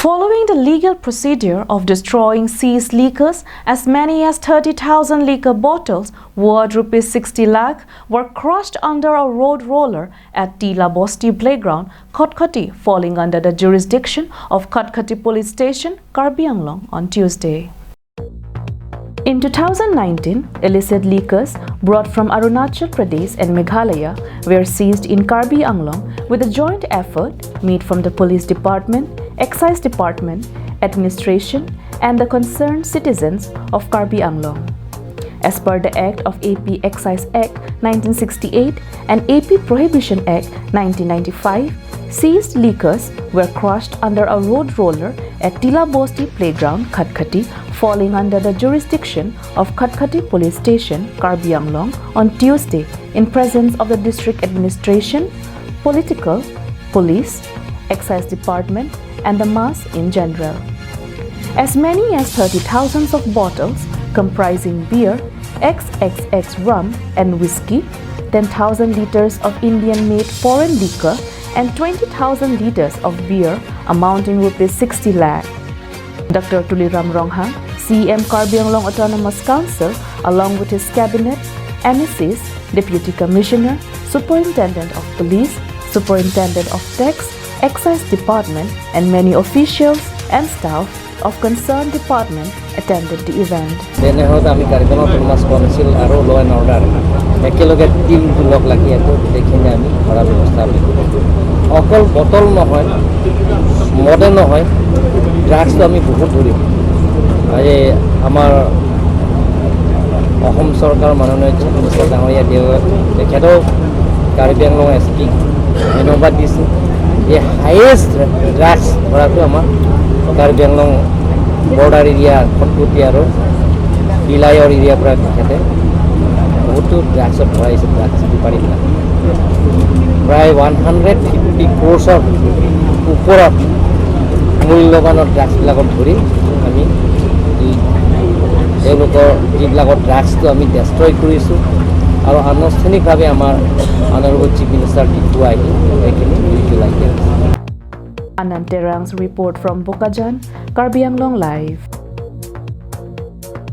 Following the legal procedure of destroying seized liquors, as many as 30,000 liquor bottles worth Rs.60 lakh were crushed under a road roller at Tila Bosti Playground, Khatkhati, falling under the jurisdiction of Khatkhati Police Station, Karbi Anglong on Tuesday. In 2019, illicit liquors brought from Arunachal Pradesh and Meghalaya were seized in Karbi Anglong with a joint effort made from the Police Department, Excise Department, Administration and the concerned citizens of Karbi Anglong. As per the Act of AP Excise Act 1968 and AP Prohibition Act 1995, seized liquors were crushed under a road roller at Tila Bosti Playground, Khatkhati, falling under the jurisdiction of Khatkhati Police Station, Karbi Anglong on Tuesday in presence of the District Administration, Political, Police, Excise Department and the mass in general. As many as 30,000 of bottles comprising beer, XXX rum and whiskey, 10,000 liters of Indian-made foreign liquor and 20,000 liters of beer amounting Rs.60 lakh. Dr. Tuliram Rongha, CM Karbi Anglong Autonomous Council, along with his cabinet, MSCs, Deputy Commissioner, Superintendent of Police, Superintendent of Tax, Excise Department, and many officials and staff of concerned department attended the event. আমি Karbi Anglong Council আৰু Law and Order একেলগে team log লাগি এটো দেখিনে আমি ধৰা ব্যৱস্থা অকল bottle নহয় মদে নহয় ড্ৰাগছ আমি বহুত ধৰিম এই আমাৰ অসম চৰকাৰ মাননীয় চিফ মিনিষ্টাৰ ডাঙৰীয়া তেখেতেও Karbi Anglong SP ধন্যবাদ দিছে এই হাইয়েষ্ট ড্ৰাগছ ধৰাটো আমাৰ Karbi Anglong বৰ্ডাৰ এৰিয়া খটখটি আৰু বিলায়ৰ এৰিয়াৰ পৰা তেখেতে বহুতো ড্ৰাগছত ধৰাইছে ড্ৰাগছ বেপাৰীবিলাক প্ৰায় 150 crores ওপৰত মূল্যৱানৰ ড্ৰাগছবিলাকত ধৰি আমি তেওঁলোকৰ যিবিলাকৰ ড্ৰাগছটো আমি ডেষ্ট্ৰয় কৰিছোঁ আৰু আনুষ্ঠানিকভাৱে আমাৰ অনাৰেবল চিফ মিনিষ্টাৰ দিব্য আহি এইখিনি ৰিভিউ লাগে। Anand Terang's report from Bokajan, Karbi Anglong Live.